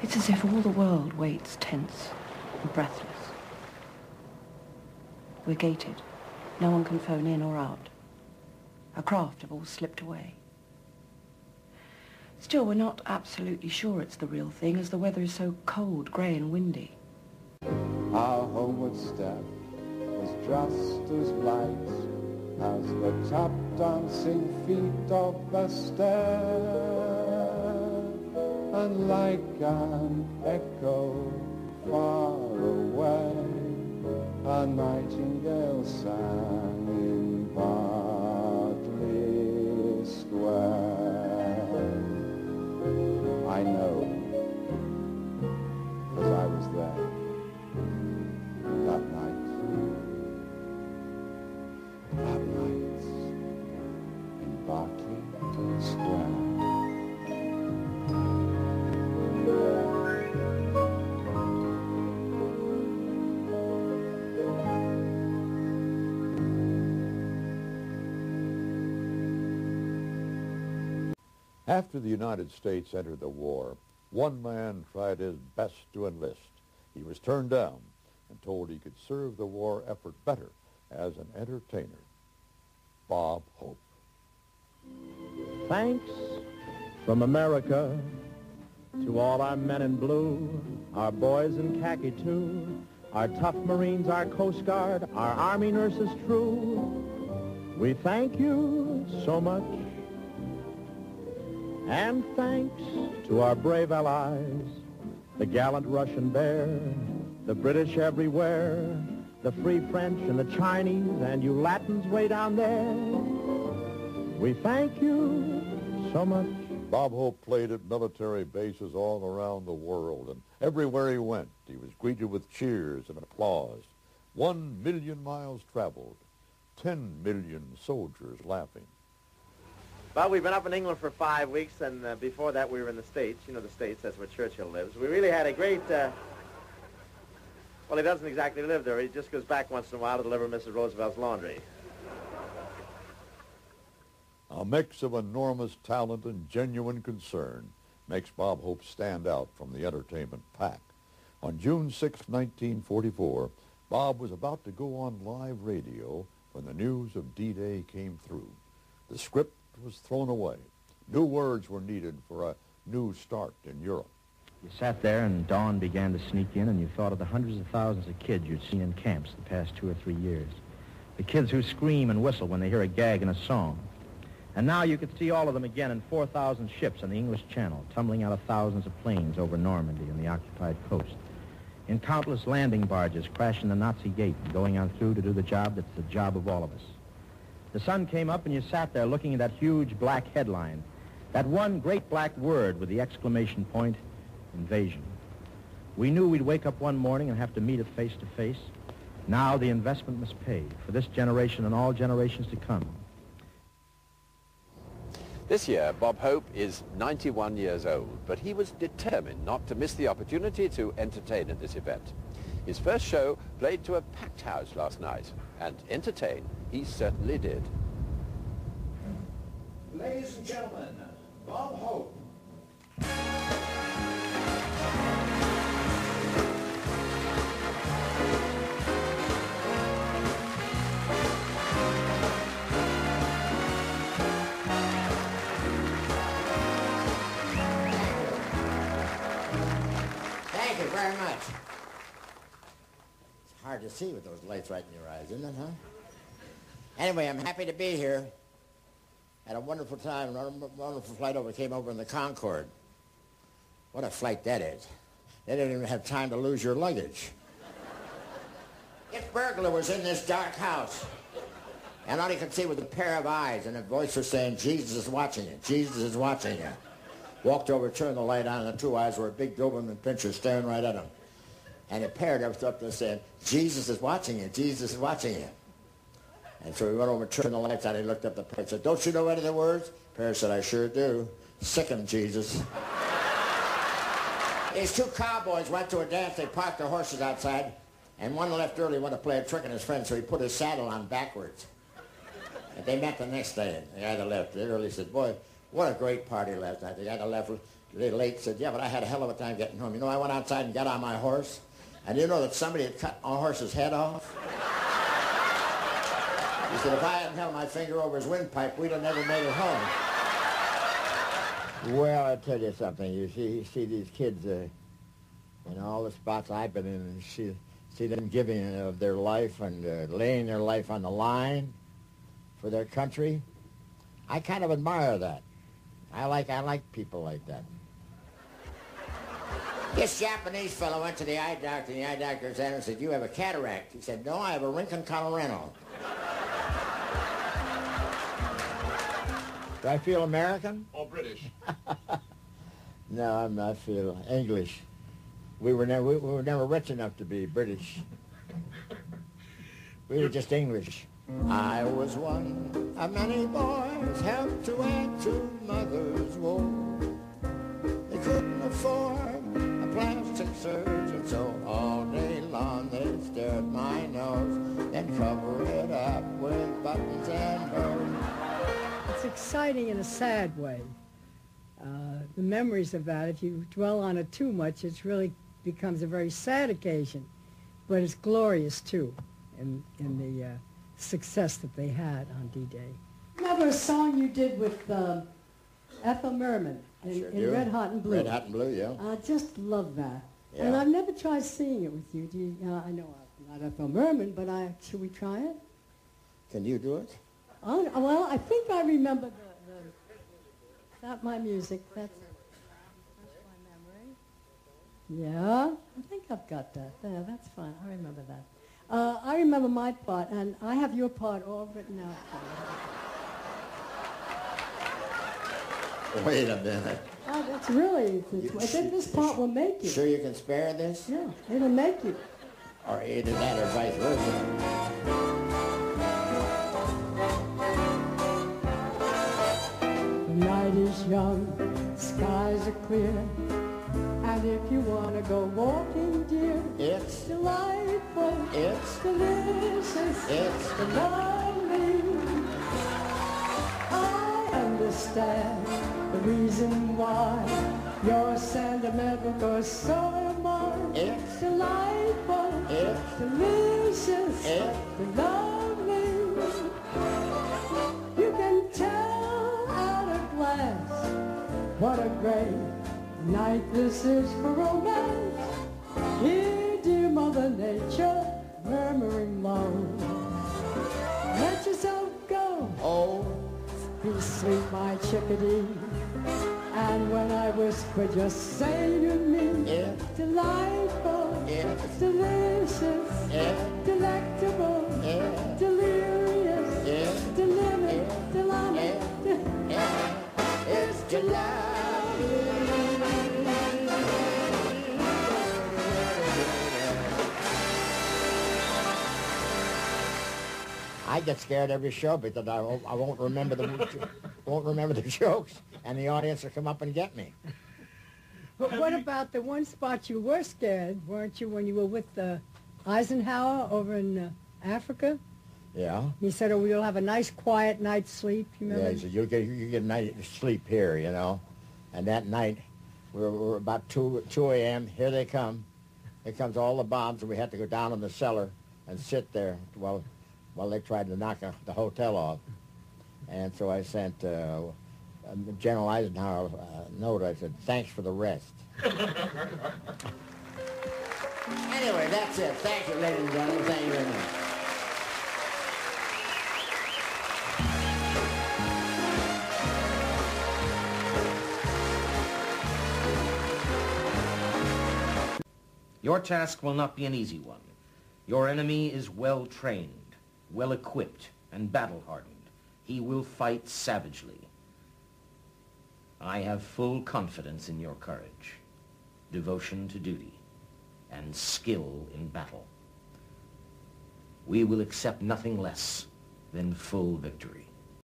It's as if all the world waits tense and breathless. We're gated. No one can phone in or out. Our craft have all slipped away. Still, we're not absolutely sure it's the real thing, as the weather is so cold, grey and windy. Our homeward step was just as light as the tap dancing feet of the stair, and like an echo far away, a nightingale sang in Berkeley Square. I know, 'cause I was there that night in Berkeley Square. After the United States entered the war, one man tried his best to enlist. He was turned down and told he could serve the war effort better as an entertainer. Bob Hope. Thanks from America to all our men in blue, our boys in khaki too, our tough Marines, our Coast Guard, our Army nurses true. We thank you so much. And thanks to our brave allies, the gallant Russian bear, the British everywhere, the free French and the Chinese, and you Latins way down there. We thank you so much. Bob Hope played at military bases all around the world, and everywhere he went, he was greeted with cheers and applause. 1 million miles traveled, 10 million soldiers laughing. Well, we've been up in England for 5 weeks, and before that we were in the States. You know the States, that's where Churchill lives. We really had a great, well, he doesn't exactly live there. He just goes back once in a while to deliver Mrs. Roosevelt's laundry. A mix of enormous talent and genuine concern makes Bob Hope stand out from the entertainment pack. On June 6, 1944, Bob was about to go on live radio when the news of D-Day came through. The script was thrown away. New words were needed for a new start in Europe. You sat there and dawn began to sneak in, and you thought of the hundreds of thousands of kids you'd seen in camps the past 2 or 3 years. The kids who scream and whistle when they hear a gag in a song. And now you could see all of them again in 4,000 ships on the English Channel, tumbling out of thousands of planes over Normandy and the occupied coast. In countless landing barges crashing the Nazi gate and going on through to do the job that's the job of all of us. The sun came up and you sat there looking at that huge black headline, that one great black word with the exclamation point, invasion. We knew we'd wake up one morning and have to meet it face to face. Now the investment must pay for this generation and all generations to come. This year, Bob Hope is 91 years old, but he was determined not to miss the opportunity to entertain at this event. His first show played to a packed house last night, and entertain he certainly did. Ladies and gentlemen, Bob Hope. Thank you very much. It's hard to see with those lights right in your eyes, isn't it, huh? Anyway, I'm happy to be here. Had a wonderful time, a wonderful flight over, came over in the Concorde. What a flight that is. They didn't even have time to lose your luggage. This burglar was in this dark house, and all he could see was a pair of eyes, and a voice was saying, Jesus is watching you, Jesus is watching you. Walked over, turned the light on, and the two eyes were a big Doberman Pinscher staring right at him. And the parrot up there saying, Jesus is watching you, Jesus is watching you. And so we went over, turned the lights on, he looked up the parrot, said, don't you know any of the words? Parrot said, I sure do. Sick 'em, Jesus. These two cowboys went to a dance, they parked their horses outside, and one left early, wanted to play a trick on his friend, so he put his saddle on backwards. And they met the next day, and the guy that left early said, boy, what a great party last night. The guy that left late said, yeah, but I had a hell of a time getting home. You know, I went outside and got on my horse, and you know that somebody had cut our horse's head off? He said, if I hadn't held my finger over his windpipe, we'd have never made it home. Well, I'll tell you something. You see these kids in all the spots I've been in, and see them giving of their life and laying their life on the line for their country. I kind of admire that. I like people like that. This Japanese fellow went to the eye doctor, and the eye doctor said, you have a cataract. He said, no, I have a Rincon Colorado. Do I feel American? Or British? No, I feel English. We were never rich enough to be British. We were just English. I was one of many boys helped to add to mother's woe. They couldn't afford a plastic surgeon, so all day long they stared at my nose and cover it up with buttons and hose. It's exciting in a sad way. The memories of that, if you dwell on it too much, it really becomes a very sad occasion. But it's glorious, too, in the success that they had on D-Day. Remember a song you did with Ethel Merman in Red Hot and Blue? Red Hot and Blue, yeah. I just love that. Yeah. And I've never tried singing it with you. I know I'm not Ethel Merman, but should we try it? Can you do it? Oh, well, I think I remember it's not my music. That's my memory. Yeah, I think I've got that. Yeah, that's fine. I remember that. I remember my part, and I have your part all written out for you. Wait a minute. Oh, that's really, I think this part will make you. Sure you can spare this? Yeah, it'll make you. Or either that or vice versa. The night is young, skies are clear, and if you want to go walking, dear, It's delightful, It's delicious, It's lovely. I understand the reason why you're sentimental, 'cause so am I. It's Delightful, It's delicious, It's lovely. You can tell at a glance what a great night this is for romance. Hear dear Mother Nature murmuring low. Let yourself go. Oh, Be sweet, my chickadee. And when I whisper, just say to me, It's delightful, It's delicious, It's delectable, It's delirious, It's delimic, delimic, It's July. I get scared every show because I won't remember the jokes, and the audience will come up and get me. But what about the one spot you were scared, weren't you, when you were with Eisenhower over in Africa? Yeah. He said, oh, we'll have a nice quiet night's sleep. You remember? Yeah, he said, you get a night's sleep here, you know. And that night, we were about 2 a.m., here they come. Here comes all the bombs, and we had to go down in the cellar and sit there while they tried to knock the hotel off. And so I sent General Eisenhower a note. I said, thanks for the rest. Anyway, that's it. Thank you, ladies and gentlemen. Thank you very much. Your task will not be an easy one. Your enemy is well-trained, well-equipped, and battle-hardened. He will fight savagely. I have full confidence in your courage, devotion to duty, and skill in battle. We will accept nothing less than full victory.